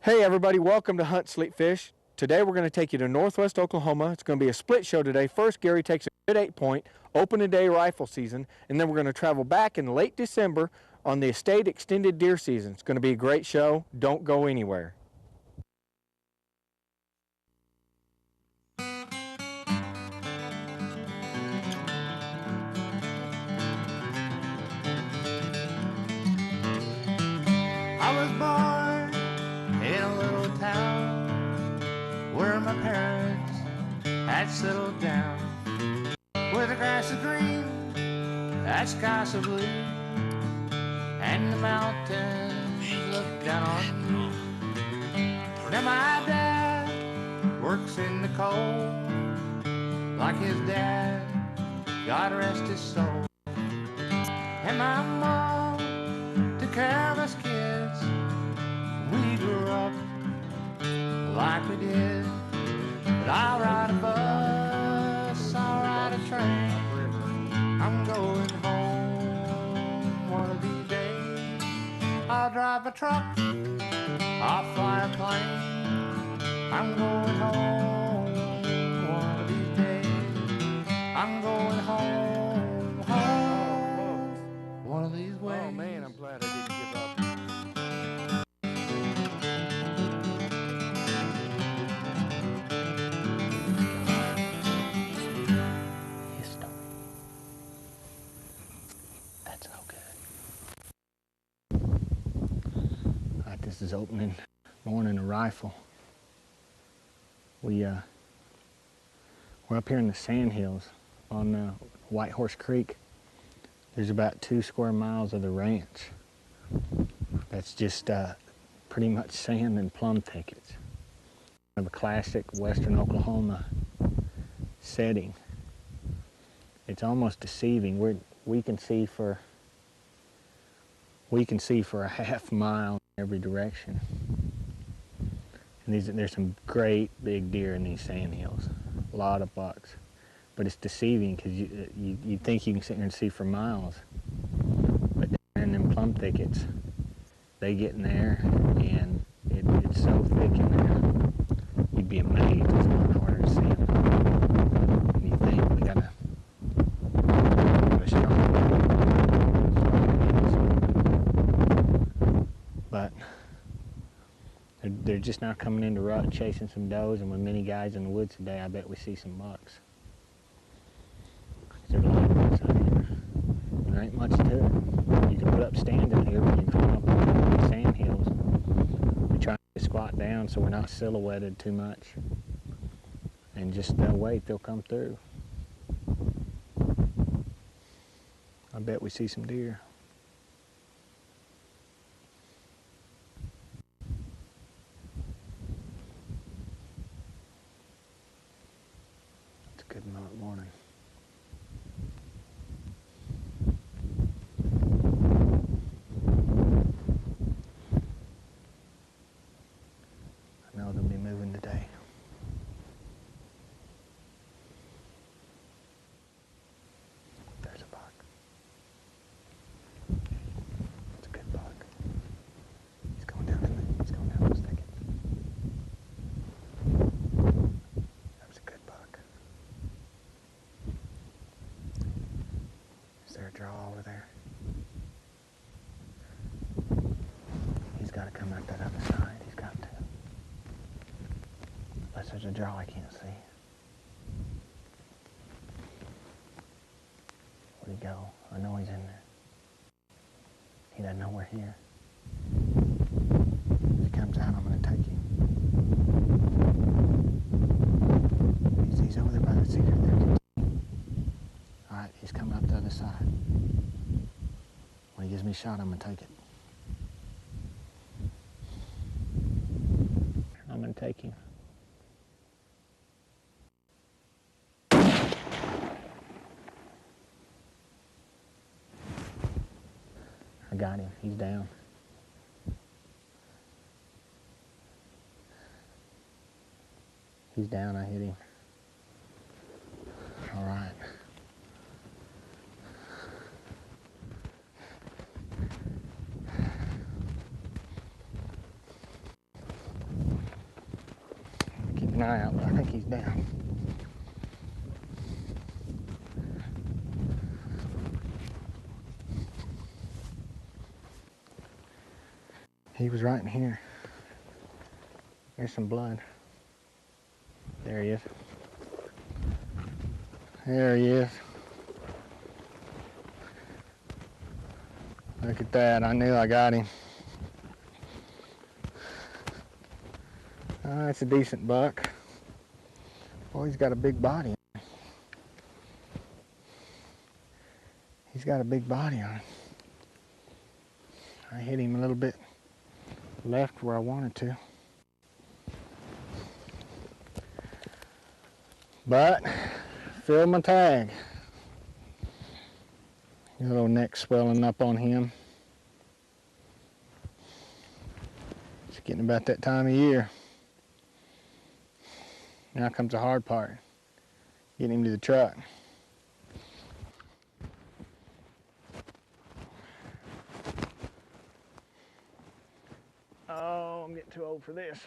Hey everybody, welcome to Hunt Sleep Fish. Today we're going to take you to Northwest Oklahoma. It's going to be a split show today. First, Gary takes a good 8-point, open a day rifle season, and then we're going to travel back in late December on the estate extended deer season. It's going to be a great show. Don't go anywhere. I was born in a little town where my parents had settled down, where the grass is green, that sky's so blue, and the mountains look down on me. Now my dad works in the coal like his dad, God rest his soul. And my mom took care of us kids. We grew up like we did. But I'll ride a bus, I'll ride a train. I'm going home one of these days. I'll drive a truck, I'll fly a plane. I'm going home one of these days. I'm going home, home one of these ways. Oh man, I'm glad I didn't give up. That's no good. Alright, this is opening morning a rifle. We're up here in the sandhills on White Horse Creek. There's about 2 square miles of the ranch. That's just pretty much sand and plum thickets. Of a classic western Oklahoma setting. It's almost deceiving. We can see for a half mile in every direction. And there's some great big deer in these sandhills. A lot of bucks. But it's deceiving because you think you can sit here and see for miles. But down in them plum thickets, they get in there and it's so thick in there, you'd be amazed. It's a lot harder to see them. And you think we gotta give a shot. But they're just now coming into rut, chasing some does, and with many guys in the woods today, I bet we see some bucks. There's a lot of bucks out here. There ain't much to it. You can put up stands out here, but you climb up the sand hills. We try to squat down so we're not silhouetted too much. And just wait, they'll come through. I bet we see some deer. It's a good morning. I know they'll be moving today. There's a buck. It's a good buck. He's going down those thickets. That was a good buck. Is there a draw over there? He's got to come out that other side. He's got to. Unless there's a draw I can't see. Where'd he go? I know he's in there. He doesn't know we're here. If he comes out, I'm going to take him. He's over there by the cedar there. Alright, he's coming up the other side. When he gives me a shot, I'm going to take it. I'm going to take him. I got him. He's down. He's down. I hit him. All right. an eye out, but I think he's down. He was right in here. There's some blood. There he is. There he is. Look at that, I knew I got him. That's a decent buck. Boy, he's got a big body. He's got a big body on him. I hit him a little bit left where I wanted to. But, filled my tag. Your little neck swelling up on him. It's getting about that time of year. Now comes the hard part. Getting him to the truck. Oh, I'm getting too old for this.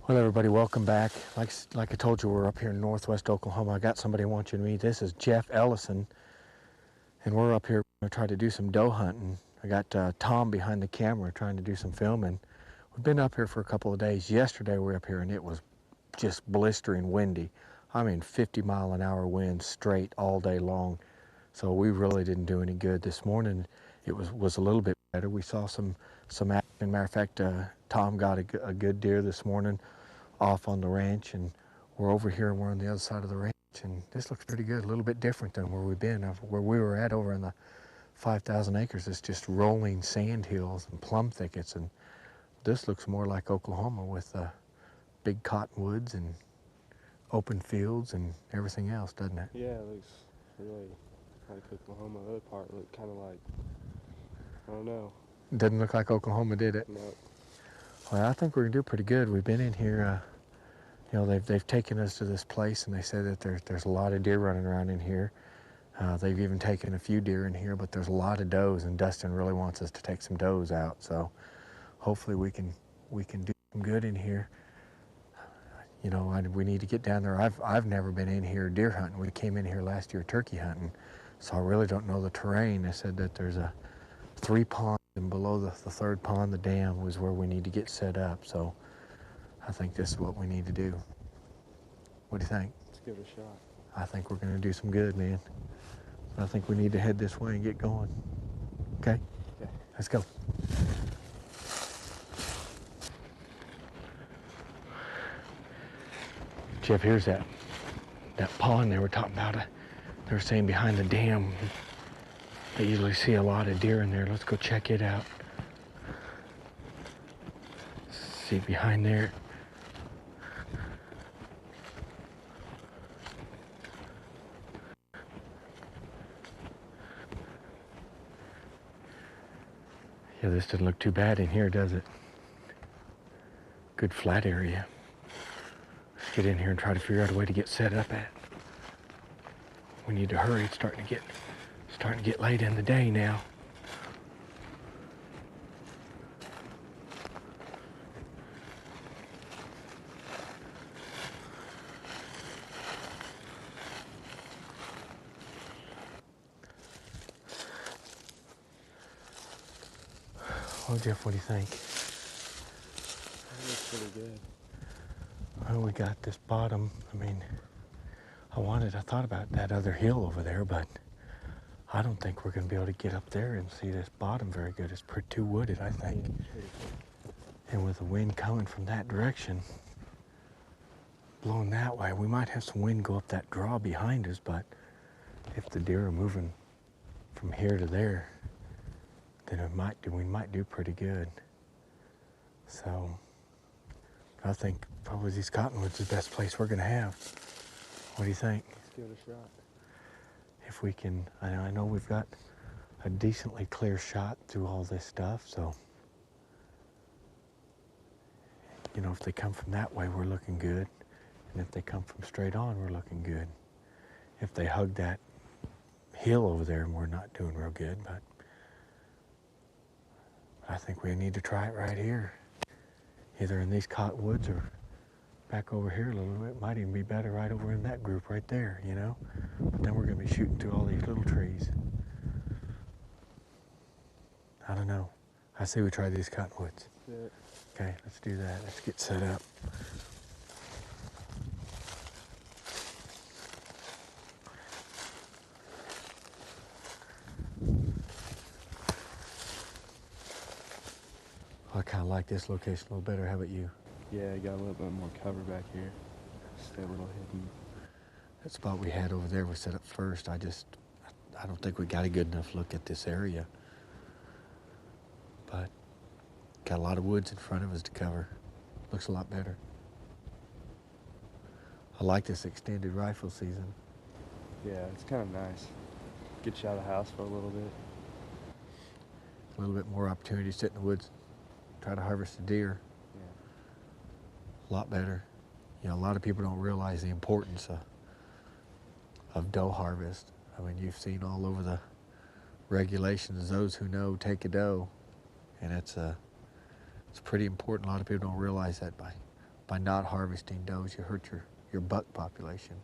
Well, everybody, welcome back. Like I told you, we're up here in northwest Oklahoma. I got somebody I want you to meet. This is Jeff Ellison, and we're up here to try to do some doe hunting. I got Tom behind the camera trying to do some filming. We've been up here for a couple of days. Yesterday we were up here and it was just blistering windy. I mean 50-mile-an-hour winds straight all day long. So we really didn't do any good. This morning it was a little bit better. We saw some action. Matter of fact, Tom got a good deer this morning off on the ranch, and we're over here and we're on the other side of the ranch, and this looks pretty good, a little bit different than where we've been. Where we were at over in the 5,000 acres, it's just rolling sand hills and plum thickets, and this looks more like Oklahoma with big cottonwoods and open fields and everything else, doesn't it? Yeah, it looks really like Oklahoma. The other part looked kind of like, I don't know. Doesn't look like Oklahoma, did it? No. Well, I think we're gonna do pretty good. We've been in here, you know, they've taken us to this place and they said that there's a lot of deer running around in here. They've even taken a few deer in here, but there's a lot of does, and Dustin really wants us to take some does out. So hopefully we can do some good in here. You know, we need to get down there. I've never been in here deer hunting. We came in here last year turkey hunting, so I really don't know the terrain. They said that there's 3 ponds, and below the third pond, the dam, was where we need to get set up. So I think this is what we need to do. What do you think? Let's give it a shot. I think we're going to do some good, man. I think we need to head this way and get going. Okay? Okay. Let's go. Jeff, here's that pond they were talking about. They were saying behind the dam, they usually see a lot of deer in there. Let's go check it out. See behind there. Yeah, this doesn't look too bad in here, does it? Good flat area. Let's get in here and try to figure out a way to get set up at. We need to hurry. It's starting to get late in the day now. Well, Jeff, what do you think? That looks pretty good. Well, we got this bottom. I mean, I thought about that other hill over there, but I don't think we're going to be able to get up there and see this bottom very good. It's too wooded, I think. And with the wind coming from that direction, blowing that way, we might have some wind go up that draw behind us, but if the deer are moving from here to there, then we might do pretty good. So I think probably these cottonwoods is the best place we're going to have. What do you think? Let's give it a shot. If we can, I know we've got a decently clear shot through all this stuff, so, you know, if they come from that way, we're looking good. And if they come from straight on, we're looking good. If they hug that hill over there, we're not doing real good, but I think we need to try it right here. Either in these cottonwoods or back over here a little bit. Might even be better right over in that group right there, you know? But then we're gonna be shooting through all these little trees. I don't know. I say we try these cottonwoods. Okay, let's do that. Let's get set up. I kind of like this location a little better. How about you? Yeah, got a little bit more cover back here. Stay a little hidden. That spot we had over there was set up first. I don't think we got a good enough look at this area. But got a lot of woods in front of us to cover. Looks a lot better. I like this extended rifle season. Yeah, it's kind of nice. Get you out of the house for a little bit. A little bit more opportunity to sit in the woods, try to harvest a deer. Yeah. A lot better. You know, a lot of people don't realize the importance of doe harvest. I mean, you've seen all over the regulations, those who know take a doe, and it's pretty important. A lot of people don't realize that by not harvesting does, you hurt your buck population.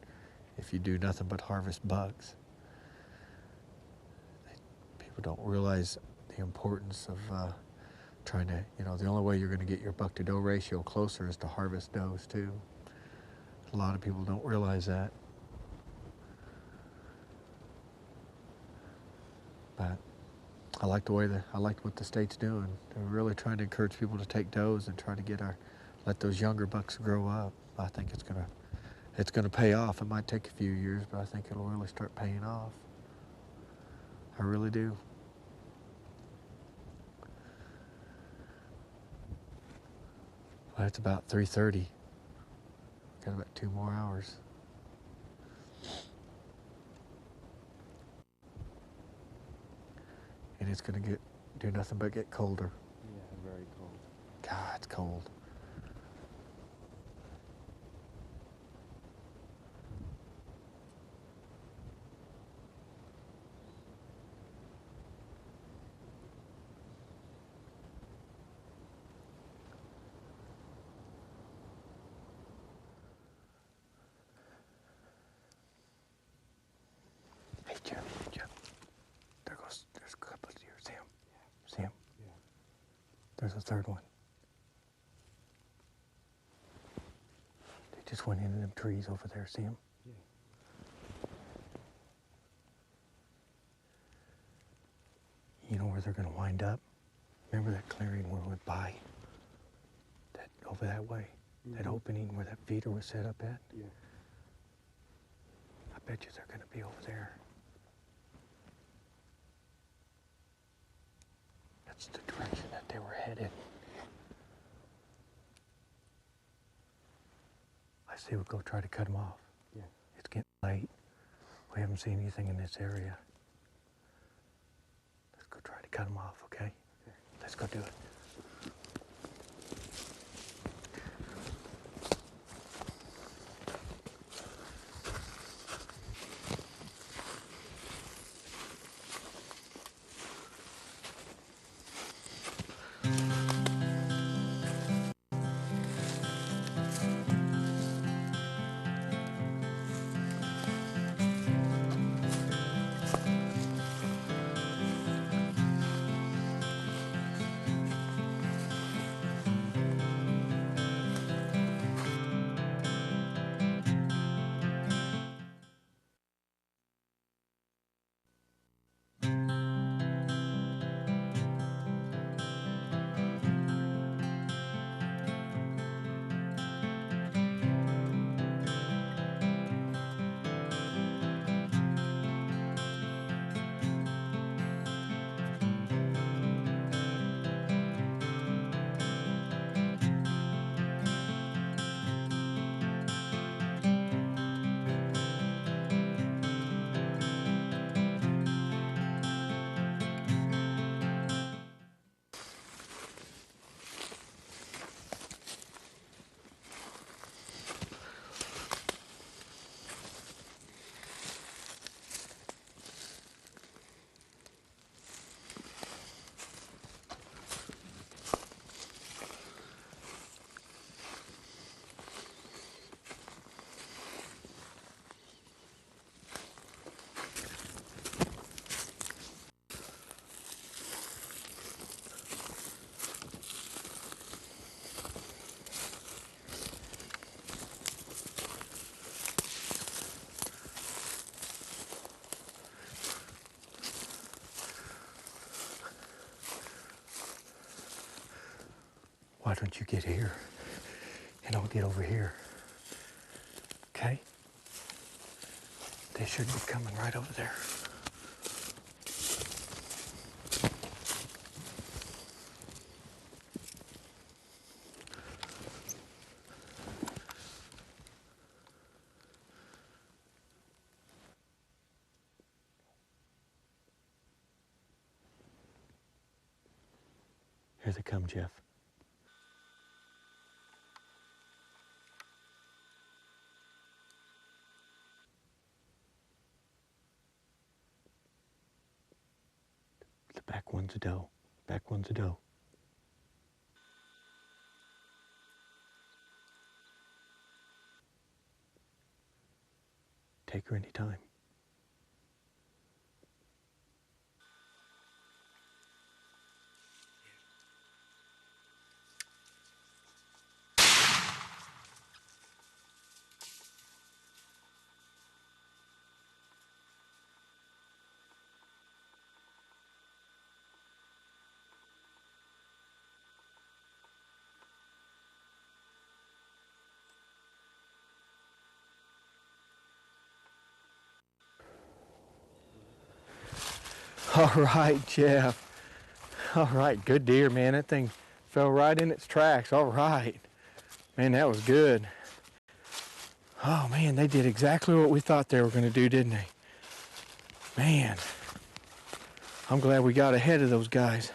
If you do nothing but harvest bucks, people don't realize the importance of trying to, you know, the only way you're going to get your buck to doe ratio closer is to harvest does too. A lot of people don't realize that. But I like what the state's doing. They're really trying to encourage people to take does and try to let those younger bucks grow up. I think it's gonna pay off. It might take a few years, but I think it'll really start paying off. I really do. Well, it's about 3:30. Got about 2 more hours. And it's gonna do nothing but get colder. Yeah, very cold. God, it's cold. Hey, Jim. There's a couple of deer. See him? Yeah. See him? Yeah. There's a third one. They just went into them trees over there. See him? Yeah. You know where they're going to wind up? Remember that clearing where we went by? That over that way? Mm-hmm. That opening where that feeder was set up at? Yeah. I bet you they're going to be over there. That's the direction that they were headed. I say we go try to cut them off. Yeah. It's getting late. We haven't seen anything in this area. Let's go try to cut them off, okay? Let's go do it. Why don't you get here? And I'll get over here. Okay? They should be coming right over there. Here they come, Jeff. The back one's a doe. Back one's a doe. Take her anytime. All right, Jeff. All right, good deer, man. That thing fell right in its tracks. All right. Man, that was good. Oh, man, they did exactly what we thought they were going to do, didn't they? Man, I'm glad we got ahead of those guys.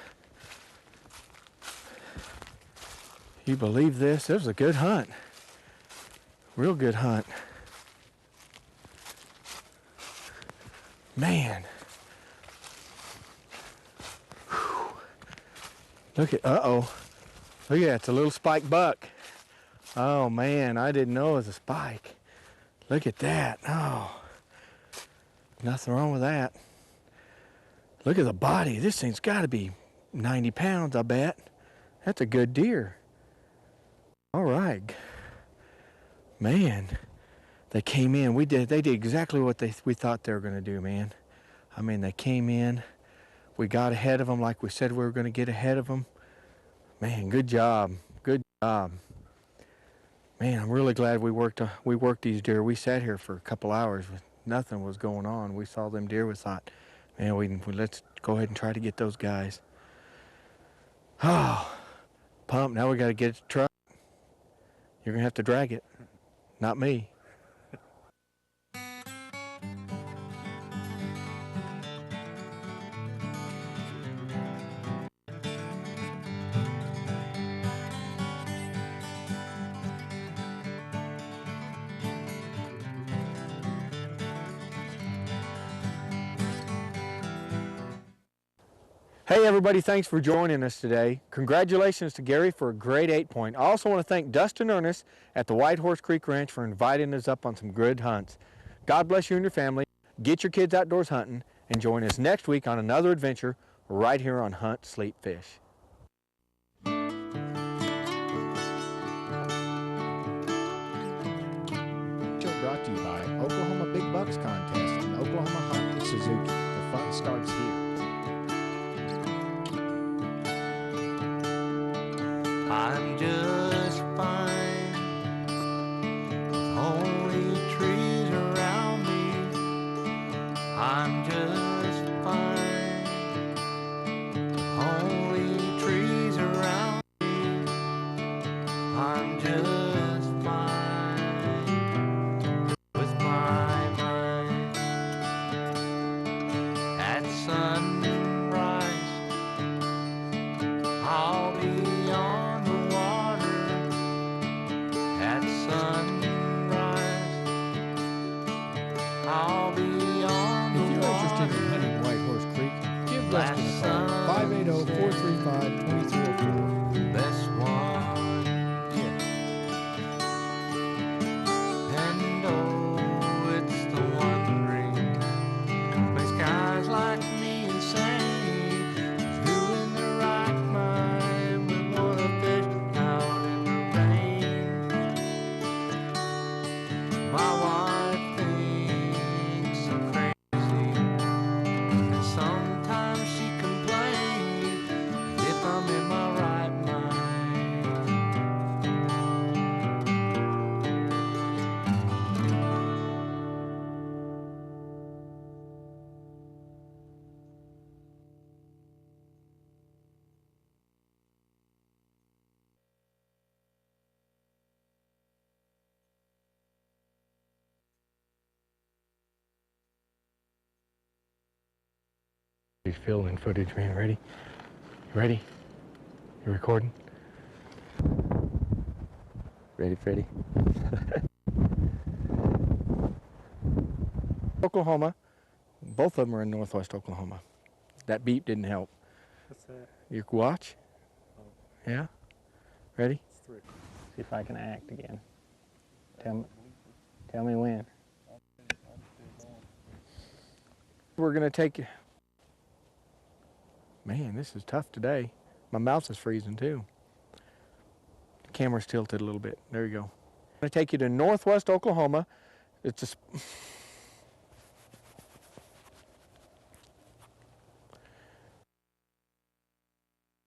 You believe this? It was a good hunt. Real good hunt. Man. Whew. Look at, uh-oh. Look at that, it's a little spike buck. Oh man, I didn't know it was a spike. Look at that, oh. Nothing wrong with that. Look at the body, this thing's gotta be 90 pounds, I bet. That's a good deer. All right. Man, they came in, they did exactly what we thought they were gonna do, man. I mean, they came in, we got ahead of them like we said we were gonna get ahead of them. Man, good job, good job. Man, I'm really glad we worked these deer. We sat here for a couple hours, but nothing was going on. We saw them deer, we thought, man, let's go ahead and try to get those guys. Oh, pumped. Now we got to get the truck. You're gonna have to drag it, not me. Hey everybody, thanks for joining us today. Congratulations to Gary for a great 8-point. I also want to thank Dustin Ernest at the White Horse Creek Ranch for inviting us up on some good hunts. God bless you and your family. Get your kids outdoors hunting and join us next week on another adventure right here on Hunt, Sleep, Fish. Brought to you by Oklahoma Big Bucks Contest and Oklahoma Hunt Suzuki. The fun starts here. I'm just fine with only trees around me. I'm just fine with only trees around me. I'm just fine with my mind at sunrise. I'll be on the water at sunrise. I'll be on If the you're water. interested in hunting White Horse Creek, give Dustin a call. Last 580-435-2304. Best one. And oh, it's the one ring makes guys like me insane. Who in their right mind would wanna fish out in the rain? My wife thinks I'm crazy, and sometimes she complains if I'm in my right He's filming footage, man. Ready? Ready? You recording? Ready, Freddie? Oklahoma. Both of them are in northwest Oklahoma. That beep didn't help. What's that? Your watch? Oh. Yeah? Ready? It's 3. See if I can act again. Tell me when. We're going to take... Man, this is tough today. My mouth is freezing too. The camera's tilted a little bit. There you go. I'm going to take you to northwest Oklahoma. It's a